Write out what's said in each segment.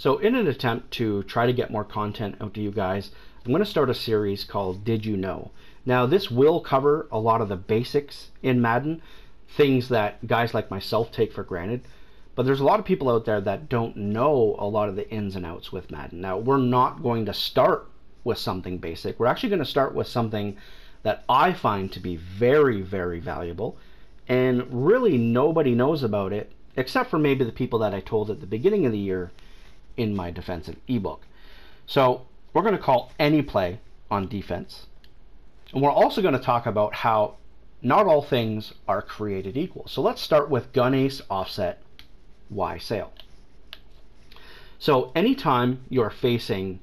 So in an attempt to try to get more content out to you guys, I'm going to start a series called Did You Know? Now this will cover a lot of the basics in Madden, things that guys like myself take for granted, but there's a lot of people out there that don't know a lot of the ins and outs with Madden. Now we're not going to start with something basic. We're actually going to start with something that I find to be very, very valuable, and really nobody knows about it except for maybe the people that I told at the beginning of the year in my defensive ebook. So we're going to call any play on defense, and we're also going to talk about how not all things are created equal. So let's start with gun ace offset Y sail. So anytime you're facing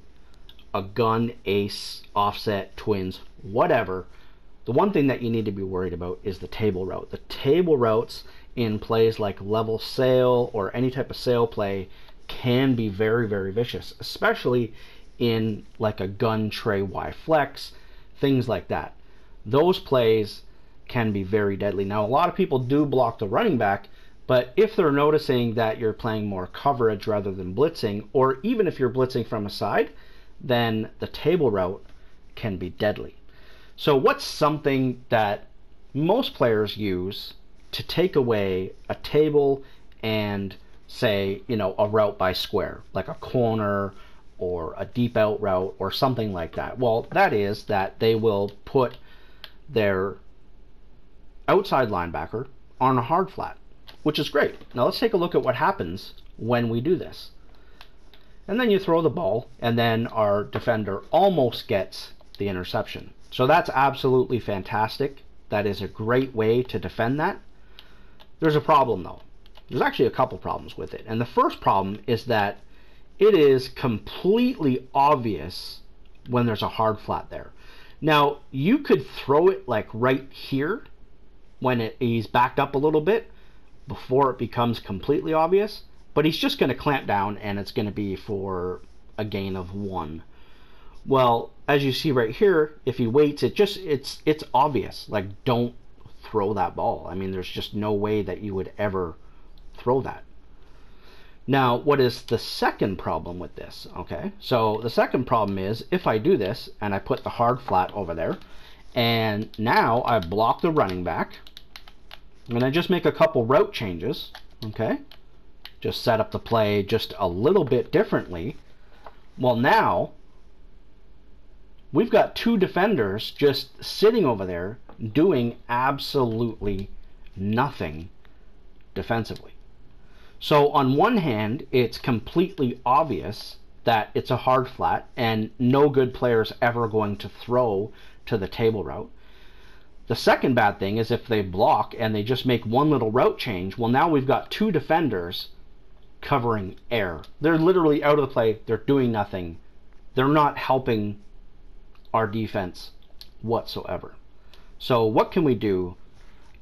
a gun ace offset twins whatever, the one thing that you need to be worried about is the table route. The table routes in plays like level sail or any type of sail play can be very, very vicious, especially in like a gun tray Y flex, things like that. Those plays can be very deadly. Now a lot of people do block the running back, but if they're noticing that you're playing more coverage rather than blitzing, or even if you're blitzing from a side, then the table route can be deadly. So what's something that most players use to take away a table and say, you know, a route by square, like a corner or a deep out route or something like that? Well, that is that they will put their outside linebacker on a hard flat, which is great. Now let's take a look at what happens when we do this. And then you throw the ball, and then our defender almost gets the interception. So that's absolutely fantastic. That is a great way to defend that. There's a problem though. There's actually a couple problems with it. And the first problem is that it is completely obvious when there's a hard flat there. Now, you could throw it like right here when he's backed up a little bit before it becomes completely obvious, but he's just going to clamp down and it's going to be for a gain of 1. Well, as you see right here, if he waits, it's obvious. Like, don't throw that ball. I mean, there's just no way that you would ever throw that. Now, what is the second problem with this? Okay, so the second problem is if I do this and I put the hard flat over there, and now I block the running back, and I just make a couple route changes, okay, just set up the play just a little bit differently. Well, now we've got two defenders just sitting over there doing absolutely nothing defensively. So on one hand, it's completely obvious that it's a hard flat and no good player is ever going to throw to the table route. The second bad thing is if they block and they just make one little route change, well, now we've got two defenders covering air. They're literally out of the play. They're doing nothing. They're not helping our defense whatsoever. So what can we do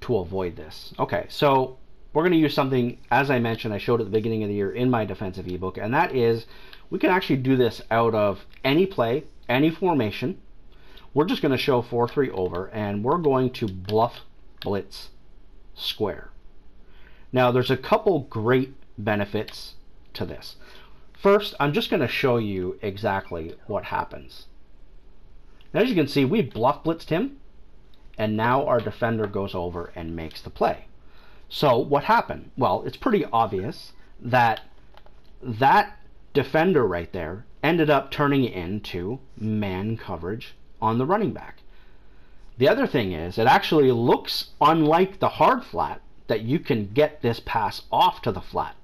to avoid this? Okay, so we're going to use something, as I mentioned, I showed at the beginning of the year in my defensive ebook, and that is we can actually do this out of any play, any formation. We're just going to show 4-3 over, and we're going to bluff blitz square. Now, there's a couple great benefits to this. First, I'm just going to show you exactly what happens. Now, as you can see, we bluff blitzed him, and now our defender goes over and makes the play. So what happened? Well, it's pretty obvious that that defender right there ended up turning it into man coverage on the running back. The other thing is, it actually looks unlike the hard flat that you can get this pass off to the flat,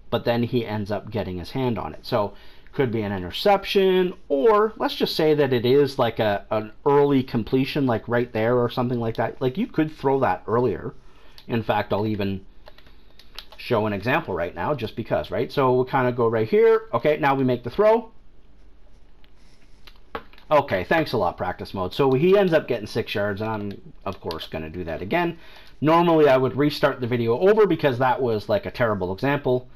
but then he ends up getting his hand on it. So could be an interception, or let's just say that it is like an early completion, like right there or something like that. Like you could throw that earlier. In fact, I'll even show an example right now just because, right? So we'll kind of go right here. Okay, now we make the throw. Okay, thanks a lot, practice mode. So he ends up getting 6 yards, and I'm, of course, going to do that again. Normally, I would restart the video over because that was like a terrible example.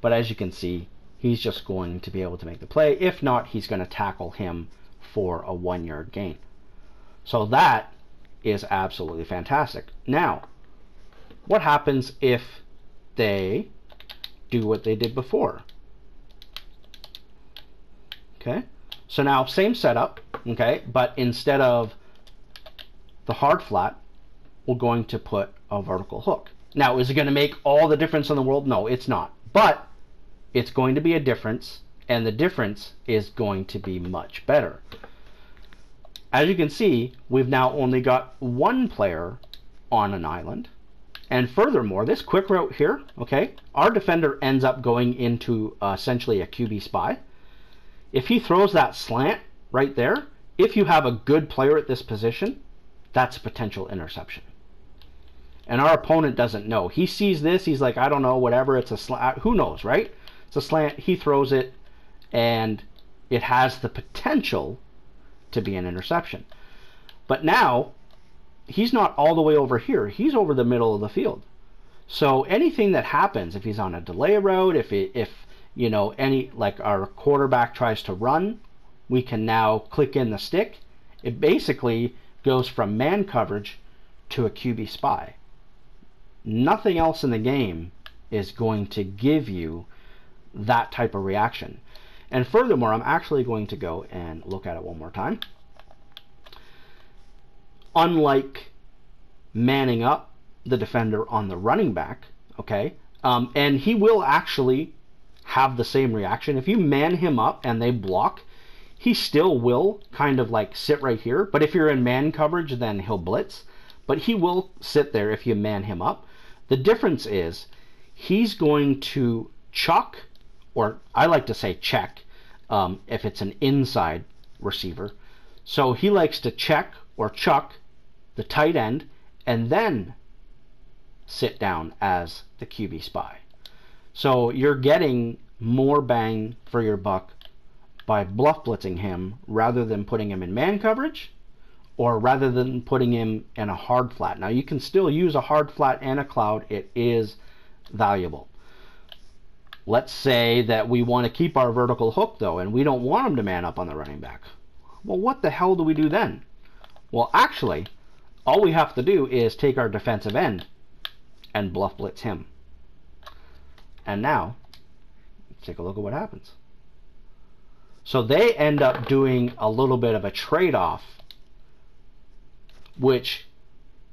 But as you can see, he's just going to be able to make the play. If not, he's going to tackle him for a 1-yard gain. So that is absolutely fantastic. Now, what happens if they do what they did before? Okay, so now same setup, okay, but instead of the hard flat, we're going to put a vertical hook. Now, is it going to make all the difference in the world? No, it's not. But it's going to be a difference, and the difference is going to be much better. As you can see, we've now only got one player on an island. And furthermore, this quick route here, okay, our defender ends up going into essentially a QB spy. If he throws that slant right there, if you have a good player at this position, that's a potential interception. And our opponent doesn't know. He sees this, he's like, I don't know, whatever, it's a slant, who knows, right? It's a slant, he throws it, and it has the potential to be an interception. But now, he's not all the way over here. He's over the middle of the field. So anything that happens, if he's on a delay route, if you know, any, like our quarterback tries to run, we can now click in the stick. It basically goes from man coverage to a QB spy. Nothing else in the game is going to give you that type of reaction. And furthermore, I'm actually going to go and look at it one more time. Unlike manning up the defender on the running back, okay, and he will actually have the same reaction. If you man him up and they block, he still will kind of like sit right here. But if you're in man coverage, then he'll blitz. But he will sit there if you man him up. The difference is he's going to chuck, or I like to say check, if it's an inside receiver. So he likes to check or chuck the tight end and then sit down as the QB spy. So you're getting more bang for your buck by bluff blitzing him rather than putting him in man coverage, or rather than putting him in a hard flat. Now you can still use a hard flat and a cloud. It is valuable. Let's say that we want to keep our vertical hook though, and we don't want him to man up on the running back. Well, what the hell do we do then? Well, actually, all we have to do is take our defensive end and bluff blitz him. And now, take a look at what happens. So they end up doing a little bit of a trade-off, which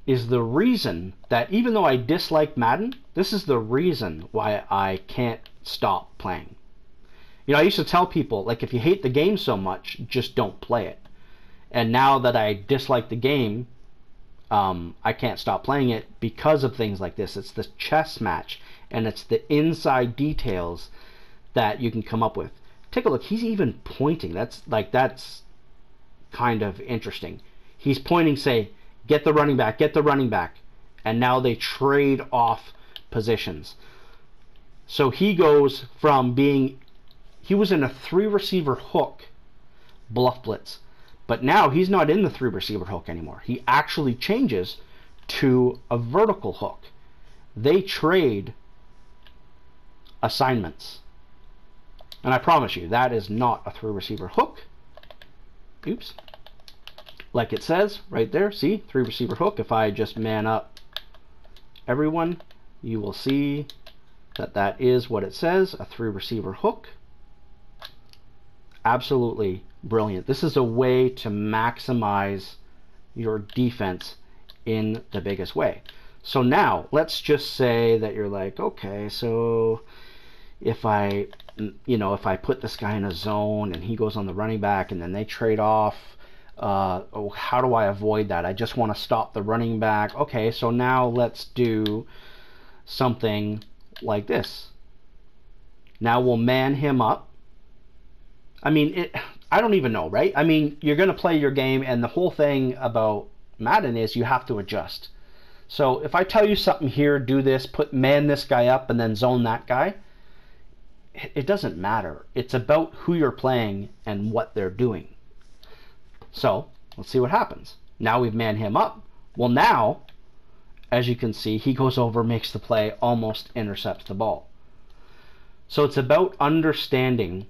is the reason that even though I dislike Madden, this is the reason why I can't stop playing. You know, I used to tell people, like, if you hate the game so much, just don't play it. And now that I dislike the game, I can't stop playing it because of things like this. It's the chess match, and it's the inside details that you can come up with. Take a look. He's even pointing. That's kind of interesting. He's pointing, say, get the running back, get the running back. And now they trade off positions. So he goes from being, he was in a 3-receiver hook bluff blitz. But now he's not in the 3-receiver hook anymore. He actually changes to a vertical hook. They trade assignments. And I promise you, that is not a 3-receiver hook. Oops. Like it says right there, see, 3-receiver hook. If I just man up everyone, you will see that that is what it says, a 3-receiver hook. Absolutely brilliant. This is a way to maximize your defense in the biggest way. So now, let's just say that you're like, okay, so if I put this guy in a zone and he goes on the running back and then they trade off, how do I avoid that? I just want to stop the running back. Okay, so now let's do something like this. Now we'll man him up. I mean, I don't even know, right? I mean, you're going to play your game, and the whole thing about Madden is you have to adjust. So if I tell you something here, do this, man this guy up, and then zone that guy, it doesn't matter. It's about who you're playing and what they're doing. So let's see what happens. Now we've manned him up. Well, now, as you can see, he goes over, makes the play, almost intercepts the ball. So it's about understanding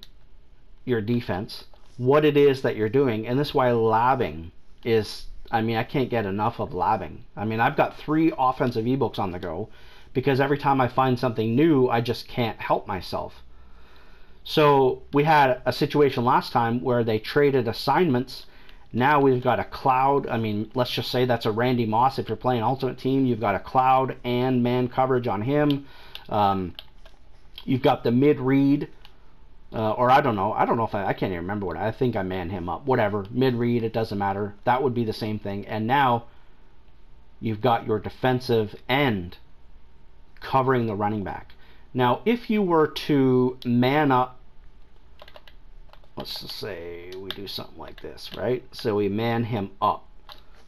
your defense, what it is that you're doing, and this is why labbing is, I mean, I can't get enough of labbing. I mean, I've got 3 offensive ebooks on the go because every time I find something new, I just can't help myself. So we had a situation last time where they traded assignments. Now we've got a cloud. I mean, let's just say that's a Randy Moss. If you're playing Ultimate Team, you've got a cloud and man coverage on him. You've got the mid read, or I don't know if I can't even remember what I think I man him up. Whatever, mid read, it doesn't matter. That would be the same thing. And now you've got your defensive end covering the running back. Now, if you were to man up, let's just say we do something like this, right? So we man him up.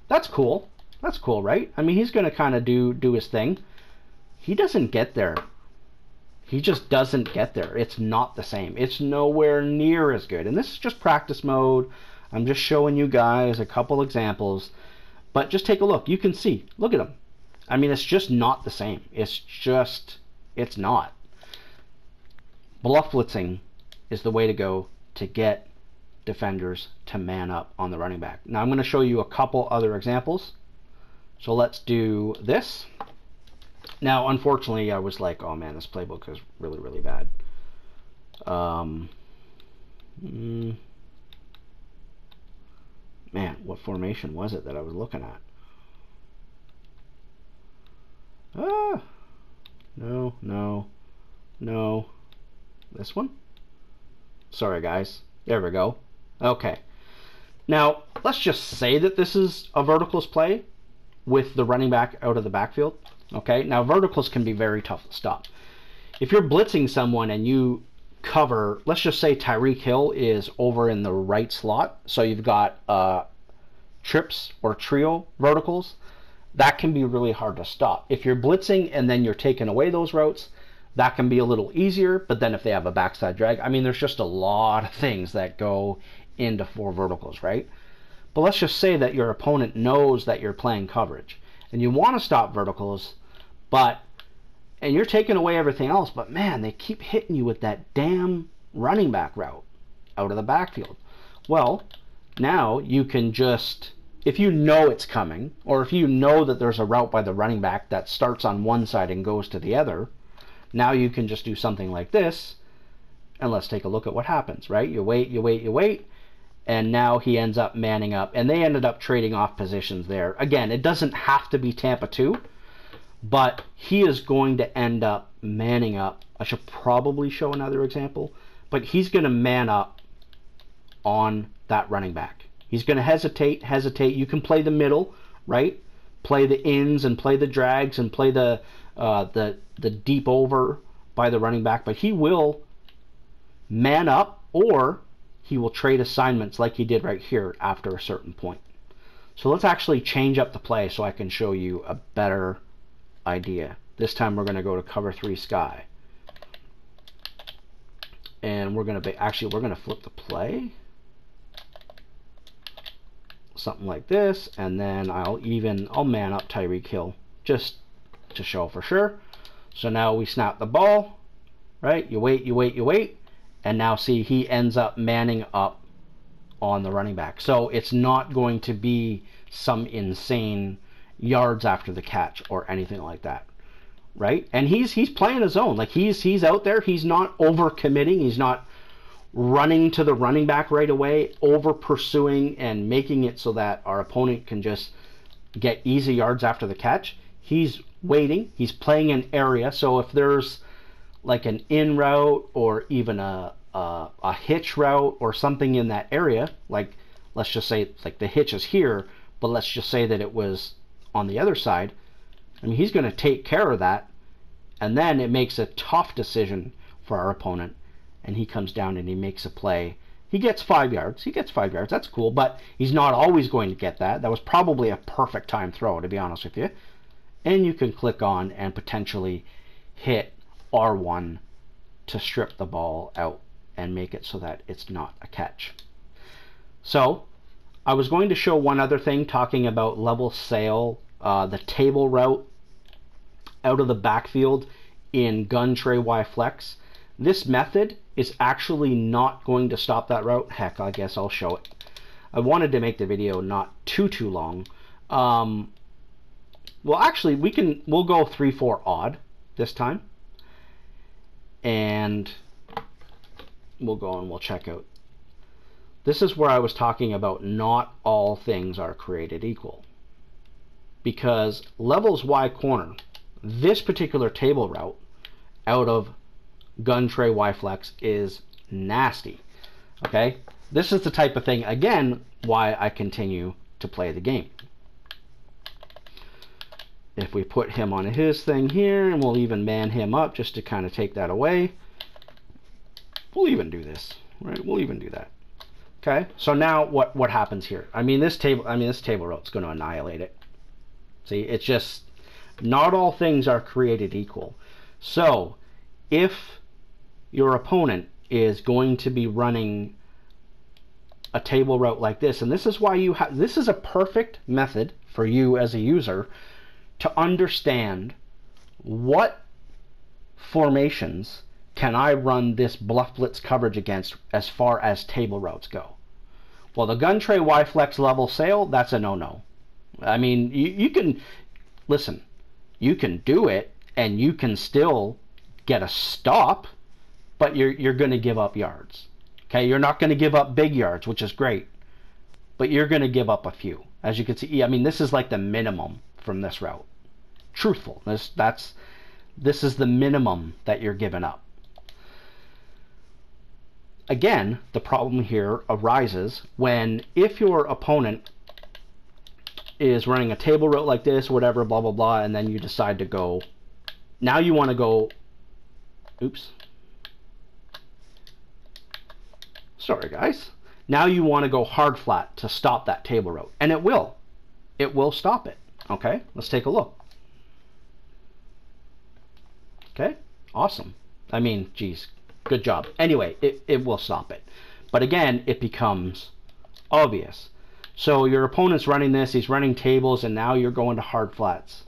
That's cool. That's cool, right? I mean, he's going to kind of do his thing. He doesn't get there. He just doesn't get there. It's not the same. It's nowhere near as good. And this is just practice mode. I'm just showing you guys a couple examples. But just take a look. You can see. Look at him. I mean, it's just not the same. It's not. Bluff blitzing is the way to go to get defenders to man up on the running back. Now I'm going to show you a couple other examples. So let's do this. Now, unfortunately, I was like, oh man, this playbook is really, really bad. Man, what formation was it that I was looking at? No. This one? Sorry, guys. There we go. Okay. Now, let's just say that this is a verticals play with the running back out of the backfield. Okay. Now, verticals can be very tough to stop. If you're blitzing someone and you cover, let's just say Tyreek Hill is over in the right slot, so you've got trips or trio verticals, that can be really hard to stop. If you're blitzing and then you're taking away those routes, that can be a little easier, but then if they have a backside drag, I mean, there's just a lot of things that go into 4 verticals, right? But let's just say that your opponent knows that you're playing coverage and you want to stop verticals, and you're taking away everything else, but man, they keep hitting you with that damn running back route out of the backfield. Well, now you can just, if you know it's coming, or if you know that there's a route by the running back that starts on one side and goes to the other, now you can just do something like this, and let's take a look at what happens, right? You wait, and now he ends up manning up, and they ended up trading off positions there. Again, it doesn't have to be Tampa 2, but he is going to end up manning up. I should probably show another example, but he's going to man up on that running back. He's going to hesitate. You can play the middle, right? Play the ins and play the drags and play the deep over by the running back, but he will man up, or he will trade assignments like he did right here after a certain point. So let's actually change up the play so I can show you a better idea. This time we're going to go to cover 3 sky, and we're going to flip the play something like this, and then I'll man up Tyreek Hill just to show for sure. So now we snap the ball, right? You wait, and now see, he ends up manning up on the running back. So it's not going to be some insane yards after the catch or anything like that, right? And he's playing his own. Like he's out there. He's not over committing. He's not running to the running back right away, over pursuing and making it so that our opponent can just get easy yards after the catch. He's waiting. He's playing an area. So if there's like an in route or even a hitch route or something in that area, like let's just say like the hitch is here, but let's just say that it was on the other side. I mean, he's going to take care of that, and then it makes a tough decision for our opponent, and he comes down and he makes a play. He gets 5 yards. That's cool, but he's not always going to get that. That was probably a perfect time throw, to be honest with you. And you can click on and potentially hit R1 to strip the ball out and make it so that it's not a catch. So I was going to show one other thing, talking about level sail, the table route out of the backfield in gun tray Y flex. This method is actually not going to stop that route. Heck, I guess I'll show it. I wanted to make the video not too long. Well, actually, we'll go 3-4 odd this time. And we'll go and we'll check out. This is where I was talking about not all things are created equal. Because levels Y corner, this particular table route out of gun tray Y flex is nasty. Okay? This is the type of thing, again, why I continue to play the game. If we put him on his thing here, and we'll even man him up just to kind of take that away. We'll even do this, right? We'll even do that. Okay, so now what happens here? This table route's going to annihilate it. See, it's just not all things are created equal. So if your opponent is going to be running a table route like this, and this is why this is a perfect method for you as a user to understand what formations can I run this bluff blitz coverage against as far as table routes go. Well, the gun tray Y flex level sail, that's a no-no. You can listen, you can do it and you can still get a stop, but you're going to give up yards. Okay, you're not going to give up big yards, which is great, but you're going to give up a few. As you can see, this is like the minimum from this route. Truthful, this is the minimum that you're giving up. Again, the problem here arises when if your opponent is running a table route like this, whatever, blah, blah, blah, and then you decide to go, now you want to go, oops, sorry guys, now you want to go hard flat to stop that table route, and it will stop it. Okay, let's take a look. Okay, awesome. Geez, good job. Anyway, it will stop it. But again, it becomes obvious. So your opponent's running this, he's running tables, and now you're going to hard flats.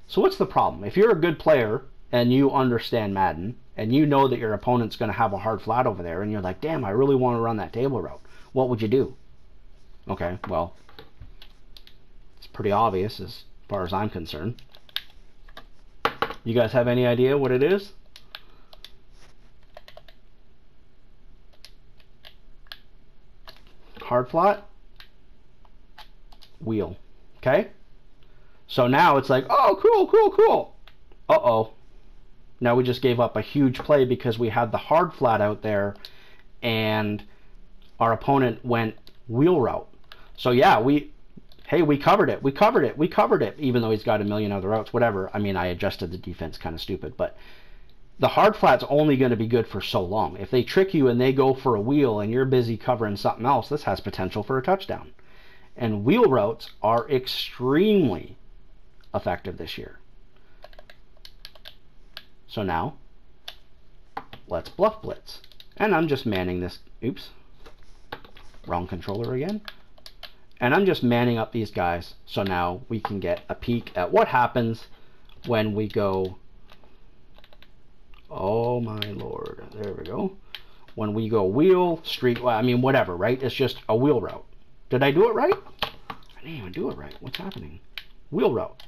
So what's the problem? If you're a good player and you understand Madden, and you know that your opponent's going to have a hard flat over there, and you're like, damn, I really want to run that table route, what would you do? Okay, well, it's pretty obvious as far as I'm concerned. You guys have any idea what it is? Hard flat, wheel. Okay? So now it's like, oh, cool, cool, cool. Uh-oh. Now we just gave up a huge play because we had the hard flat out there and our opponent went wheel route. So yeah, we covered it. We covered it, even though he's got a million other routes, whatever. I adjusted the defense, kind of stupid, but the hard flat's only going to be good for so long. If they trick you and they go for a wheel and you're busy covering something else, this has potential for a touchdown. And wheel routes are extremely effective this year. So now, let's bluff blitz. And I'm just manning this, oops, wrong controller again. And I'm just manning up these guys so now we can get a peek at what happens when we go, oh my lord, there we go. When we go wheel, street, whatever, right? It's just a wheel route. Did I do it right? I didn't even do it right. What's happening? Wheel route.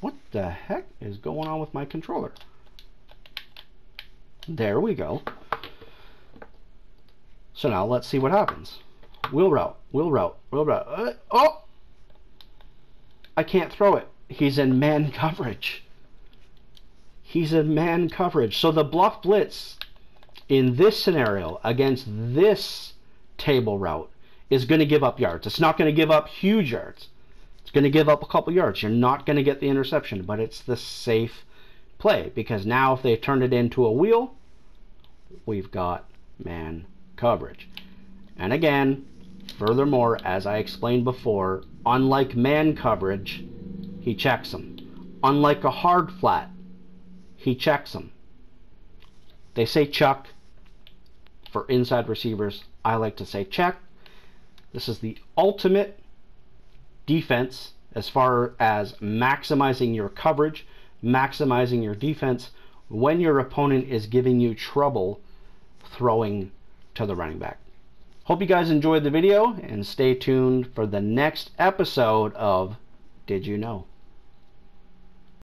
What the heck is going on with my controller? There we go. So now let's see what happens. Wheel route, wheel route, wheel route. Oh! I can't throw it. He's in man coverage. He's in man coverage. So the bluff blitz in this scenario against this table route is going to give up yards. It's not going to give up huge yards. It's going to give up a couple yards. You're not going to get the interception, but it's the safe play because now if they turn it into a wheel, we've got man coverage. And again, furthermore, as I explained before, unlike man coverage, he checks them. Unlike a hard flat, he checks them. They say chuck for inside receivers. I like to say check. This is the ultimate defense as far as maximizing your coverage, maximizing your defense when your opponent is giving you trouble throwing to the running back. Hope you guys enjoyed the video and stay tuned for the next episode of Did You Know?